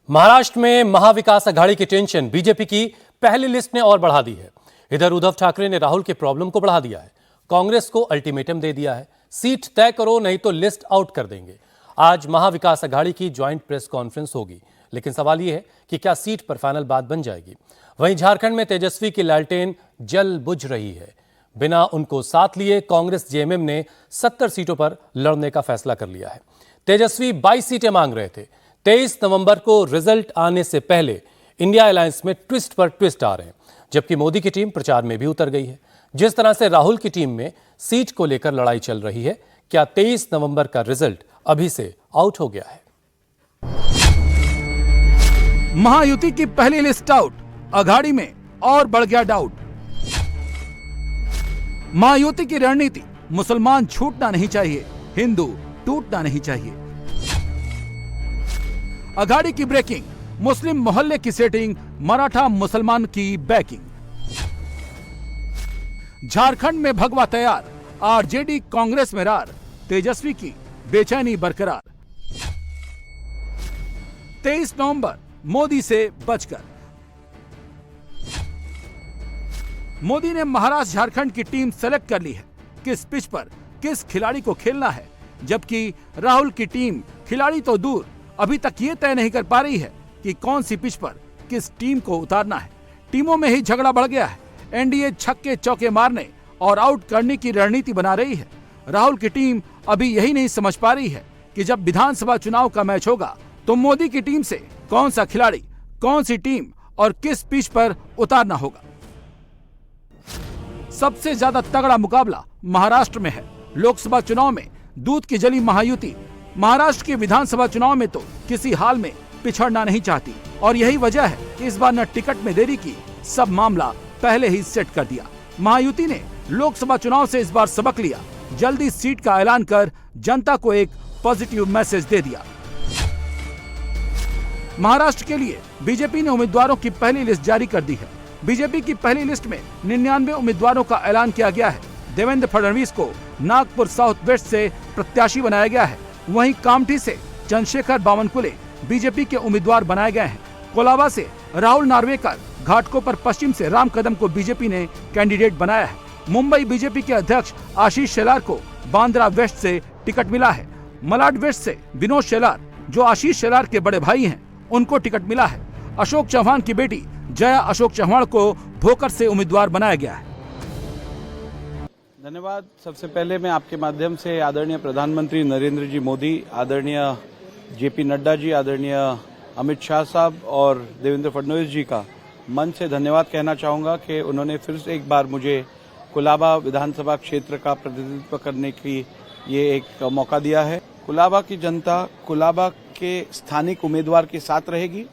महाराष्ट्र में महाविकास अघाड़ी की tension BJP की पहली लिस्ट ने और बढ़ा दी है। इधर उद्धव ठाकरे ने राहुल के प्रॉब्लम को बढ़ा दिया है। कांग्रेस को अल्टीमेटम दे दिया है, सीट तय करो नहीं तो लिस्ट आउट कर देंगे। आज महाविकास अघाड़ी की ज्वाइंट प्रेस कॉन्फ्रेंस होगी, लेकिन सवाल यह है कि क्या सीट पर फाइनल बात बन जाएगी। वहीं झारखंड में तेजस्वी की लालटेन जल बुझ रही है। बिना उनको साथ लिए कांग्रेस जेएमएम ने 70 सीटों पर लड़ने का फैसला कर लिया है। तेजस्वी 22 सीटें मांग रहे थे। 23 नवंबर को रिजल्ट आने से पहले इंडिया अलायंस में ट्विस्ट पर ट्विस्ट आ रहे हैं, जबकि मोदी की टीम प्रचार में भी उतर गई है। जिस तरह से राहुल की टीम में सीट को लेकर लड़ाई चल रही है, क्या 23 नवंबर का रिजल्ट अभी से आउट हो गया है? महायुति की पहली लिस्ट आउट, अघाड़ी में और बढ़ गया डाउट। महायुति की रणनीति, मुसलमान छूटना नहीं चाहिए, हिंदू टूटना नहीं चाहिए। अघाड़ी की ब्रेकिंग, मुस्लिम मोहल्ले की सेटिंग, मराठा मुसलमान की बैकिंग। झारखंड में भगवा तैयार, आरजेडी कांग्रेस में रार, तेजस्वी की बेचैनी बरकरार। 23 नवंबर मोदी से बचकर। मोदी ने महाराष्ट्र झारखंड की टीम सेलेक्ट कर ली है, किस पिच पर किस खिलाड़ी को खेलना है, जबकि राहुल की टीम खिलाड़ी तो दूर अभी तक ये तय नहीं कर पा रही है कि कौन सी पिच पर किस टीम को उतारना है। टीमों में ही झगड़ा बढ़ गया है। एनडीए छक्के चौके मारने और आउट करने की रणनीति बना रही है। राहुल की टीम अभी यही नहीं समझ पा रही है कि जब विधानसभा चुनाव का मैच होगा तो मोदी की टीम से कौन सा खिलाड़ी, कौन सी टीम और किस पिच पर उतारना होगा। सबसे ज्यादा तगड़ा मुकाबला महाराष्ट्र में है। लोकसभा चुनाव में दूध की जली महायुति महाराष्ट्र के विधानसभा चुनाव में तो किसी हाल में पिछड़ना नहीं चाहती, और यही वजह है कि इस बार न टिकट में देरी की, सब मामला पहले ही सेट कर दिया। महायुति ने लोकसभा चुनाव से इस बार सबक लिया, जल्दी सीट का ऐलान कर जनता को एक पॉजिटिव मैसेज दे दिया। महाराष्ट्र के लिए बीजेपी ने उम्मीदवारों की पहली लिस्ट जारी कर दी है। बीजेपी की पहली लिस्ट में 99 उम्मीदवारों का ऐलान किया गया है। देवेंद्र फडणवीस को नागपुर साउथ वेस्ट से प्रत्याशी बनाया गया है। वहीं कामठी से चंद्रशेखर बावनकुले बीजेपी के उम्मीदवार बनाए गए हैं। कोलाबा से राहुल नार्वेकर, घाटकोपर पश्चिम से राम कदम को बीजेपी ने कैंडिडेट बनाया है। मुंबई बीजेपी के अध्यक्ष आशीष शेलार को बांद्रा वेस्ट से टिकट मिला है। मलाड वेस्ट से विनोद शेलार, जो आशीष शेलार के बड़े भाई हैं, उनको टिकट मिला है। अशोक चौहान की बेटी जया अशोक चौहान को भोकर से उम्मीदवार बनाया गया है। धन्यवाद। सबसे पहले मैं आपके माध्यम से आदरणीय प्रधानमंत्री नरेंद्र जी मोदी, आदरणीय जेपी नड्डा जी, आदरणीय अमित शाह साहब और देवेंद्र फडणवीस जी का मन से धन्यवाद कहना चाहूंगा कि उन्होंने फिर से एक बार मुझे कुलाबा विधानसभा क्षेत्र का प्रतिनिधित्व करने की ये एक मौका दिया है। कुलाबा की जनता कुलाबा के स्थानिक उम्मीदवार के साथ रहेगी।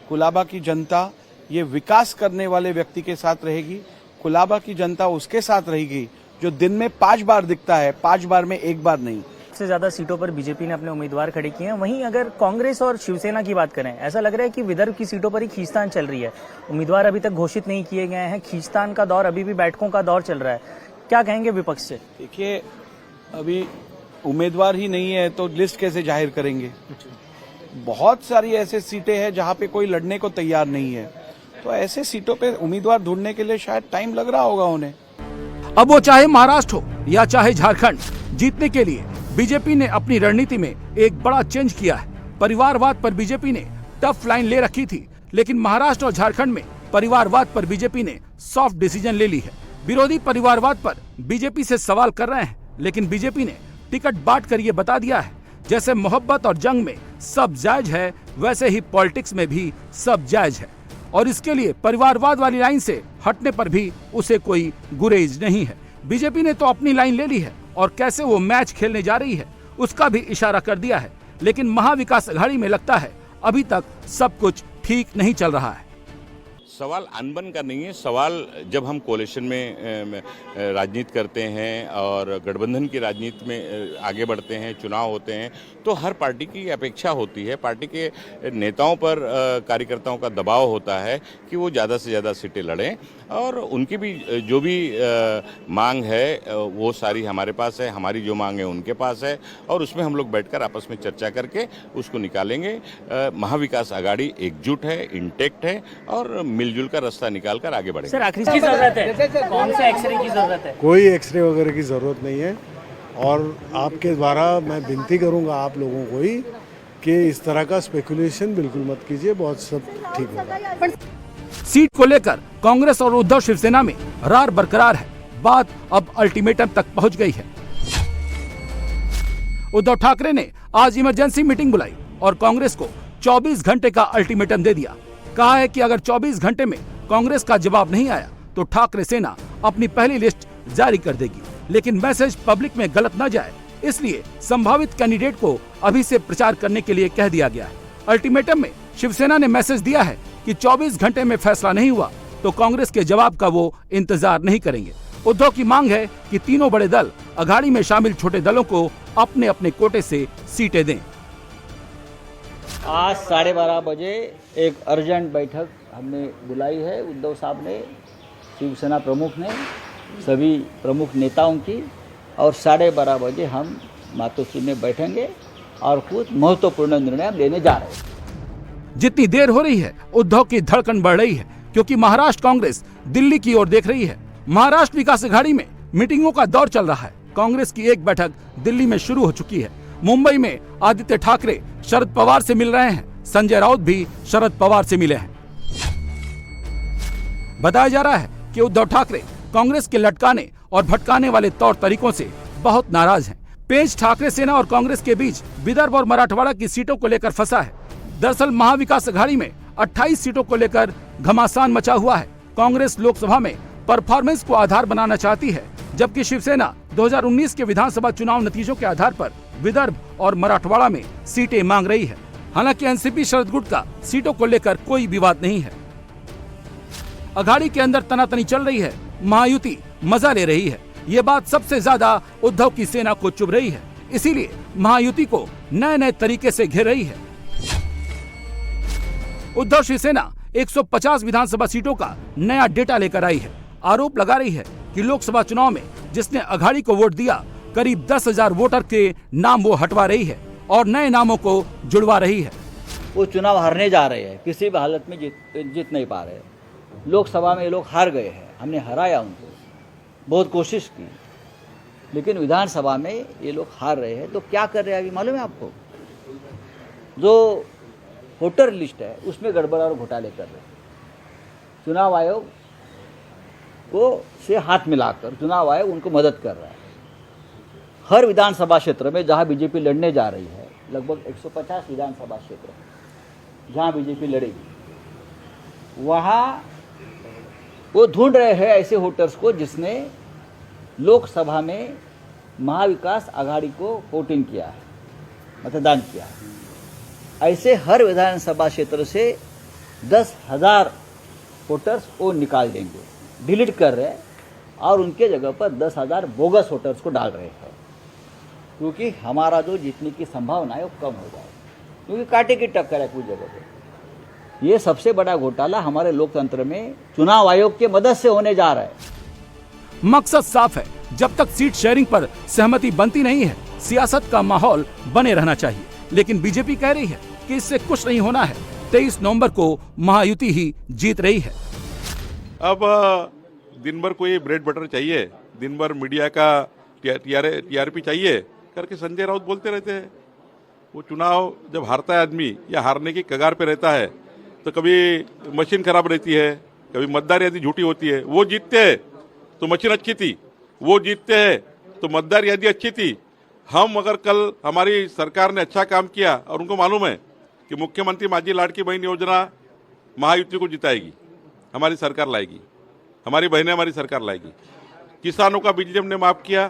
कुलाबा की जनता ये विकास करने वाले व्यक्ति के साथ रहेगी। कुलाबा की जनता उसके साथ रहेगी जो दिन में 5 बार दिखता है, 5 बार में 1 बार नहीं। सबसे ज्यादा सीटों पर बीजेपी ने अपने उम्मीदवार खड़े किए हैं। वहीं अगर कांग्रेस और शिवसेना की बात करें, ऐसा लग रहा है कि विदर्भ की सीटों पर ही खींचतान चल रही है। उम्मीदवार अभी तक घोषित नहीं किए गए हैं, खींचतान का दौर, अभी भी बैठकों का दौर चल रहा है। क्या कहेंगे विपक्ष से? देखिए, अभी उम्मीदवार ही नहीं है तो लिस्ट कैसे जाहिर करेंगे? बहुत सारी ऐसे सीटें हैं जहां पे कोई लड़ने को तैयार नहीं है, तो ऐसे सीटों पे उम्मीदवार ढूंढने के लिए शायद टाइम लग रहा होगा उन्हें। अब वो चाहे महाराष्ट्र हो या चाहे झारखंड, जीतने के लिए बीजेपी ने अपनी रणनीति में एक बड़ा चेंज किया है। परिवारवाद पर बीजेपी ने टफ लाइन ले रखी थी, लेकिन महाराष्ट्र और झारखंड में परिवारवाद पर बीजेपी ने सॉफ्ट डिसीजन ले ली है। विरोधी परिवारवाद पर बीजेपी से सवाल कर रहे हैं, लेकिन बीजेपी ने टिकट बांट कर ये बता दिया है, जैसे मोहब्बत और जंग में सब जायज है, वैसे ही पॉलिटिक्स में भी सब जायज है, और इसके लिए परिवारवाद वाली लाइन से हटने पर भी उसे कोई गुरेज नहीं है। बीजेपी ने तो अपनी लाइन ले ली है और कैसे वो मैच खेलने जा रही है उसका भी इशारा कर दिया है, लेकिन महाविकास अघाड़ी में लगता है अभी तक सब कुछ ठीक नहीं चल रहा है। सवाल अनबन का नहीं है। सवाल जब हम कोalition में राजनीति करते हैं और गठबंधन की राजनीति में आगे बढ़ते हैं, चुनाव होते हैं, तो हर पार्टी की अपेक्षा होती है, पार्टी के नेताओं पर कार्यकर्ताओं का दबाव होता है कि वो ज़्यादा से ज़्यादा सीटें लड़ें, और उनकी भी जो भी मांग है वो सारी हमारे पास है, हमारी जो मांग है उनके पास है, और उसमें हम लोग बैठकर आपस में चर्चा करके उसको निकालेंगे। महाविकास आघाड़ी एकजुट है, इंटेक्ट है, और मिलजुल कर रास्ता निकाल कर आगे बढ़ेंगे। सर आखिरी की जरूरत है, कौन सा एक्सरे की जरूरत है? कोई एक्सरे वगैरह की ज़रूरत नहीं है, और आपके द्वारा मैं विनती करूंगा आप लोगों को ही कि इस तरह का स्पेकुलेशन बिल्कुल मत कीजिए, बहुत सब ठीक होगा। सीट को लेकर कांग्रेस और उद्धव शिवसेना में रार बरकरार है। बात अब अल्टीमेटम तक पहुंच गई है। उद्धव ठाकरे ने आज इमरजेंसी मीटिंग बुलाई और कांग्रेस को 24 घंटे का अल्टीमेटम दे दिया। कहा है कि अगर 24 घंटे में कांग्रेस का जवाब नहीं आया तो ठाकरे सेना अपनी पहली लिस्ट जारी कर देगी। लेकिन मैसेज पब्लिक में गलत न जाए, इसलिए संभावित कैंडिडेट को अभी से प्रचार करने के लिए कह दिया गया है। अल्टीमेटम में शिवसेना ने मैसेज दिया है कि 24 घंटे में फैसला नहीं हुआ तो कांग्रेस के जवाब का वो इंतजार नहीं करेंगे। उद्धव की मांग है कि तीनों बड़े दल अघाड़ी में शामिल छोटे दलों को अपने अपने कोटे से सीटें दें। आज 12:30 बजे एक अर्जेंट बैठक हमने बुलाई है। उद्धव साहब ने, शिवसेना प्रमुख ने, सभी प्रमुख नेताओं की, और 12:30 बजे हम मातोश्री में बैठेंगे और कुछ महत्वपूर्ण निर्णय हम लेने जा रहे हैं। जितनी देर हो रही है उद्धव की धड़कन बढ़ रही है, क्योंकि महाराष्ट्र कांग्रेस दिल्ली की ओर देख रही है। महाराष्ट्र विकास अघाड़ी में मीटिंगों का दौर चल रहा है। कांग्रेस की एक बैठक दिल्ली में शुरू हो चुकी है। मुंबई में आदित्य ठाकरे शरद पवार से मिल रहे हैं। संजय राउत भी शरद पवार से मिले हैं। बताया जा रहा है कि उद्धव ठाकरे कांग्रेस के लटकाने और भटकाने वाले तौर तरीकों से बहुत नाराज हैं। पेंच ठाकरे सेना और कांग्रेस के बीच विदर्भ और मराठवाड़ा की सीटों को लेकर फंसा है। दरअसल महाविकास अघाड़ी में 28 सीटों को लेकर घमासान मचा हुआ है। कांग्रेस लोकसभा में परफॉर्मेंस को आधार बनाना चाहती है, जबकि शिवसेना 2019 के विधानसभा चुनाव नतीजों के आधार पर विदर्भ और मराठवाड़ा में सीटें मांग रही है। हालांकि एनसीपी शरद गुट का सीटों को लेकर कोई विवाद नहीं है। अघाड़ी के अंदर तनातनी चल रही है, महायुति मजा ले रही है। ये बात सबसे ज्यादा उद्धव की सेना को चुभ रही है, इसीलिए महायुति को नए नए तरीके से घेर रही है। उद्धव शिवसेना 150 विधानसभा सीटों का नया डेटा लेकर आई है। आरोप लगा रही है कि लोकसभा चुनाव में जिसने अघाड़ी को वोट दिया, करीब 10,000 वोटर के नाम वो हटवा रही है और नए नामों को जुड़वा रही है। वो चुनाव हारने जा रहे हैं, किसी भी हालत में जीत नहीं पा रहे। लोकसभा में ये लोग हार गए हैं, हमने हराया उनको, बहुत कोशिश की, लेकिन विधानसभा में ये लोग हार रहे हैं। तो क्या कर रहे हैं अभी मालूम है आपको? जो वोटर लिस्ट है उसमें गड़बड़ और घोटाले कर रहे हैं। चुनाव आयोग को से हाथ मिलाकर चुनाव आयोग उनको मदद कर रहा है। हर विधानसभा क्षेत्र में जहां बीजेपी लड़ने जा रही है, लगभग 150 विधानसभा क्षेत्र जहां बीजेपी लड़ेगी, वहां वो ढूंढ रहे हैं ऐसे वोटर्स को जिसने लोकसभा में महाविकास आघाड़ी को वोटिंग किया है, मतदान किया है। ऐसे हर विधानसभा क्षेत्र से 10,000 वोटर्स वो निकाल देंगे, डिलीट कर रहे हैं, और उनके जगह पर 10,000 बोगस वोटर्स को डाल रहे हैं, क्योंकि हमारा जो जीतने की संभावना है वो कम हो जाए, क्योंकि कांटे की टक्कर है कुछ जगह पे। ये सबसे बड़ा घोटाला हमारे लोकतंत्र में चुनाव आयोग के मदद से होने जा रहा है। मकसद साफ है, जब तक सीट शेयरिंग पर सहमति बनती नहीं है, सियासत का माहौल बने रहना चाहिए। लेकिन बीजेपी कह रही है कि इससे कुछ नहीं होना है। 23 नवंबर को महायुति ही जीत रही है। अब दिन भर कोई ब्रेड बटर चाहिए, दिन भर मीडिया का टीआरपी चाहिए करके संजय राउत बोलते रहते हैं। वो चुनाव जब हारता है आदमी या हारने की कगार पे रहता है, तो कभी मशीन खराब रहती है, कभी मतदार यादी झूठी होती है। वो जीतते हैं तो मशीन अच्छी थी, वो जीतते हैं तो मतदार यादी अच्छी थी। हम अगर कल हमारी सरकार ने अच्छा काम किया और उनको मालूम है कि मुख्यमंत्री माझी लाडकी बहन योजना महायुति को जिताएगी, हमारी सरकार लाएगी, हमारी बहनें हमारी सरकार लाएगी, किसानों का बिजली हमने माफ किया,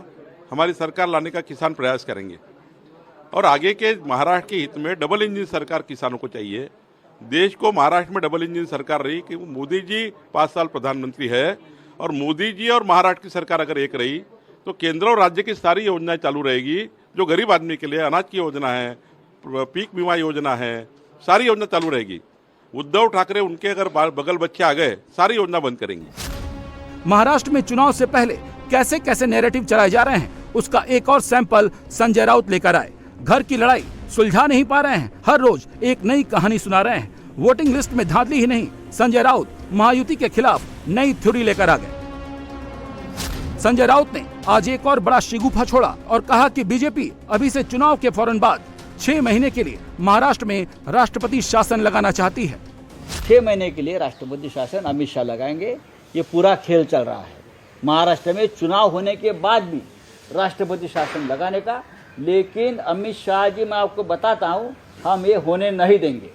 हमारी सरकार लाने का किसान प्रयास करेंगे। और आगे के महाराष्ट्र के हित में डबल इंजन सरकार किसानों को चाहिए। देश को महाराष्ट्र में डबल इंजन सरकार रही कि मोदी जी 5 साल प्रधानमंत्री है और मोदी जी और महाराष्ट्र की सरकार अगर एक रही तो केंद्र और राज्य की सारी योजनाएं चालू रहेगी। जो गरीब आदमी के लिए अनाज की योजना है, पीक बीमा योजना है, सारी योजना चालू रहेगी। उद्धव ठाकरे उनके अगर बगल बच्चे आ गए सारी योजना बंद करेंगे। महाराष्ट्र में चुनाव से पहले कैसे कैसे नैरेटिव चलाए जा रहे हैं उसका एक और सैंपल संजय राउत लेकर आए। घर की लड़ाई सुलझा नहीं पा रहे हैं, हर रोज एक नई कहानी सुना रहे हैं। वोटिंग लिस्ट में धांधली ही नहीं, संजय राउत महायुति के खिलाफ नई थ्योरी लेकर आ गए। संजय राउत ने आज एक और बड़ा शिगुफा छोड़ा और कहा कि बीजेपी अभी से चुनाव के फौरन बाद 6 महीने के लिए महाराष्ट्र में राष्ट्रपति शासन लगाना चाहती है। 6 महीने के लिए राष्ट्रपति शासन अमित शाह लगाएंगे। ये पूरा खेल चल रहा है महाराष्ट्र में चुनाव होने के बाद भी राष्ट्रपति शासन लगाने का। लेकिन अमित शाह जी, मैं आपको बताता हूँ, हम ये होने नहीं देंगे।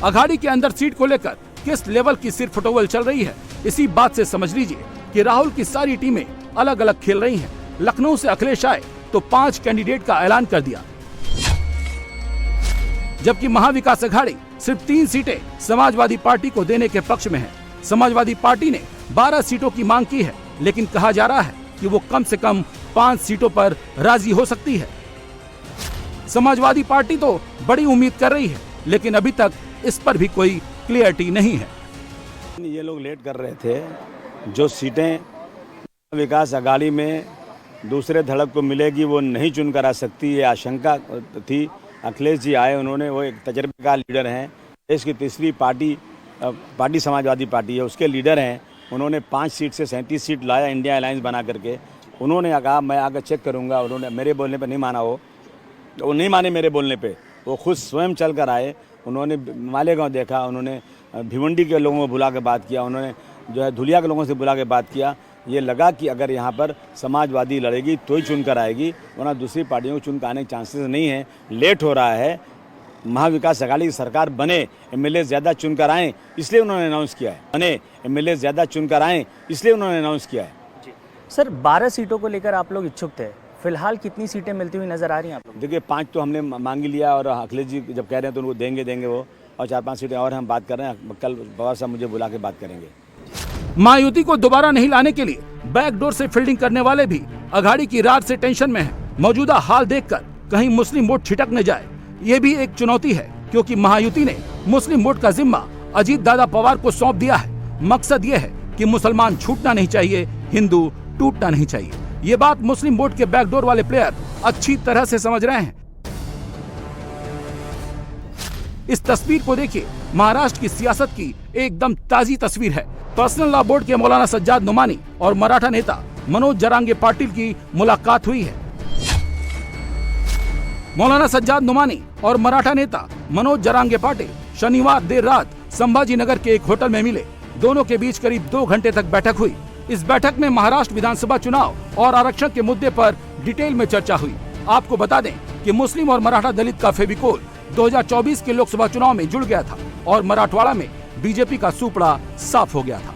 अघाड़ी के अंदर सीट को लेकर किस लेवल की सिर फुटबॉल चल रही है इसी बात से समझ लीजिए कि राहुल की सारी टीमें अलग अलग खेल रही हैं। लखनऊ से अखिलेश आए तो 5 कैंडिडेट का ऐलान कर दिया, जबकि महाविकास अघाड़ी सिर्फ 3 सीटें समाजवादी पार्टी को देने के पक्ष में है। समाजवादी पार्टी ने 12 सीटों की मांग की है, लेकिन कहा जा रहा है कि वो कम से कम 5 सीटों पर राजी हो सकती है। समाजवादी पार्टी तो बड़ी उम्मीद कर रही है, लेकिन अभी तक इस पर भी कोई क्लियरिटी नहीं है। ये लोग लेट कर रहे थे। जो सीटें विकास अघाड़ी में दूसरे धड़क को मिलेगी वो नहीं चुन कर आ सकती, ये आशंका थी। अखिलेश जी आए, उन्होंने, वो एक तजर्बेकार लीडर हैं, देश की तीसरी पार्टी समाजवादी पार्टी है, उसके लीडर हैं। उन्होंने 5 सीट से 37 सीट लाया इंडिया अलायंस बना करके। उन्होंने कहा मैं आकर चेक करूंगा, उन्होंने मेरे बोलने पर नहीं माना। वो नहीं माने मेरे बोलने पे, वो खुद स्वयं चल कर आए। उन्होंने मालेगांव देखा, उन्होंने भिवंडी के लोगों को बुला के बात किया, उन्होंने जो है धुलिया के लोगों से बुला के बात किया। ये लगा कि अगर यहाँ पर समाजवादी लड़ेगी तो ही चुन कर आएगी, वरना दूसरी पार्टियों को चुन कर आने के चांसेस नहीं है। लेट हो रहा है, महाविकास अघाड़ी की सरकार बने, एमएलए ज़्यादा चुन कर आएँ, इसलिए उन्होंने अनाउंस किया है। बने, एमएलए ज़्यादा चुन कर आएँ, इसलिए उन्होंने अनाउंस किया है। सर, 12 सीटों को लेकर आप लोग इच्छुक थे, फिलहाल कितनी सीटें मिलती हुई नजर आ रही हैं आप लोग? देखिए 5 तो हमने मांग लिया और अखिलेश जी जब कह रहे हैं तो उनको देंगे वो, और 4-5 सीटें और हम बात कर रहे हैं। कल पवार साहब मुझे बुला के बात करेंगे। महायुति को दोबारा नहीं लाने के लिए बैकडोर से फील्डिंग करने वाले भी अघाड़ी की रात से टेंशन में हैं। मौजूदा हाल देखकर कहीं मुस्लिम वोट छिटक न जाए, ये भी एक चुनौती है, क्योंकि महायुति ने मुस्लिम वोट का जिम्मा अजीत दादा पवार को सौंप दिया है। मकसद ये है कि मुसलमान छूटना नहीं चाहिए, हिंदू टूटना नहीं चाहिए। ये बात मुस्लिम वोट के बैकडोर वाले प्लेयर अच्छी तरह से समझ रहे हैं। इस तस्वीर को देखिए, महाराष्ट्र की सियासत की एकदम ताजी तस्वीर है। पर्सनल लॉ बोर्ड के मौलाना सज्जाद नुमानी और मराठा नेता मनोज जरांगे पाटिल की मुलाकात हुई है। मौलाना सज्जाद नुमानी और मराठा नेता मनोज जरांगे पाटिल शनिवार देर रात संभाजी नगर के एक होटल में मिले। दोनों के बीच करीब 2 घंटे तक बैठक हुई। इस बैठक में महाराष्ट्र विधानसभा चुनाव और आरक्षण के मुद्दे पर डिटेल में चर्चा हुई। आपको बता दें कि मुस्लिम और मराठा दलित का फेविकोल 2024 के लोकसभा चुनाव में जुड़ गया था और मराठवाड़ा में बीजेपी का सुपड़ा साफ हो गया था।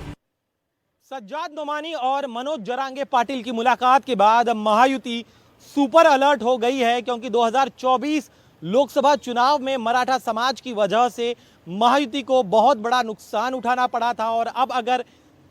सज्जाद नोमानी और मनोज जरांगे पाटिल की मुलाकात के बाद महायुति सुपर अलर्ट हो गई है, क्योंकि 2024 लोकसभा चुनाव में मराठा समाज की वजह से महायुति को बहुत बड़ा नुकसान उठाना पड़ा था। और अब अगर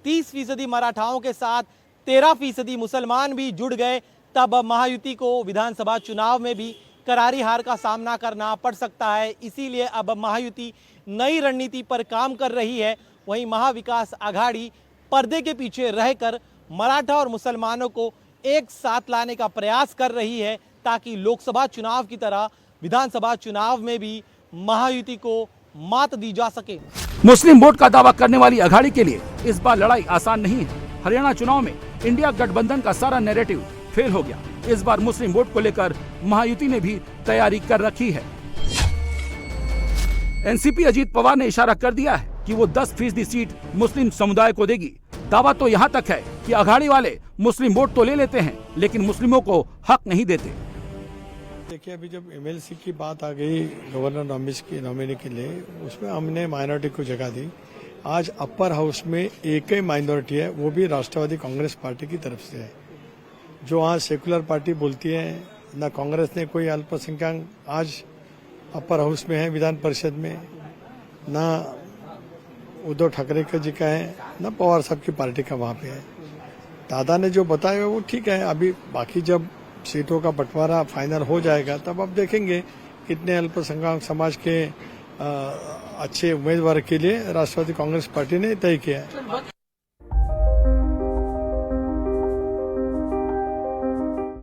30% मराठाओं के साथ 13% मुसलमान भी जुड़ गए, तब महायुति को विधानसभा चुनाव में भी करारी हार का सामना करना पड़ सकता है। इसीलिए अब महायुति नई रणनीति पर काम कर रही है। वहीं महाविकास अघाड़ी पर्दे के पीछे रहकर मराठा और मुसलमानों को एक साथ लाने का प्रयास कर रही है, ताकि लोकसभा चुनाव की तरह विधानसभा चुनाव में भी महायुति को मात दी जा सके। मुस्लिम वोट का दावा करने वाली अघाड़ी के लिए इस बार लड़ाई आसान नहीं है। हरियाणा चुनाव में इंडिया गठबंधन का सारा नैरेटिव फेल हो गया। इस बार मुस्लिम वोट को लेकर महायुति ने भी तैयारी कर रखी है। एनसीपी अजीत पवार ने इशारा कर दिया है कि वो 10% सीट मुस्लिम समुदाय को देगी। दावा तो यहाँ तक है कि अघाड़ी वाले मुस्लिम वोट तो ले लेते हैं, लेकिन मुस्लिमों को हक नहीं देते। देखिए, अभी जब एमएलसी की बात आ गई गवर्नर नॉमिनी के लिए, उसमें हमने माइनॉरिटी को जगह दी। आज अपर हाउस में एक ही माइनॉरिटी है, वो भी राष्ट्रवादी कांग्रेस पार्टी की तरफ से है। जो आज सेकुलर पार्टी बोलती है, न कांग्रेस ने कोई अल्पसंख्यक आज अपर हाउस में है विधान परिषद में, ना उद्धव ठाकरे का जी का है, ना पवार साहब की पार्टी का वहाँ पे है। दादा ने जो बताया वो ठीक है। अभी बाकी जब सीटों का बंटवारा फाइनल हो जाएगा तब आप देखेंगे कितने अल्पसंख्यक समाज के अच्छे उम्मीदवार के लिए राष्ट्रवादी कांग्रेस पार्टी ने तय किया है।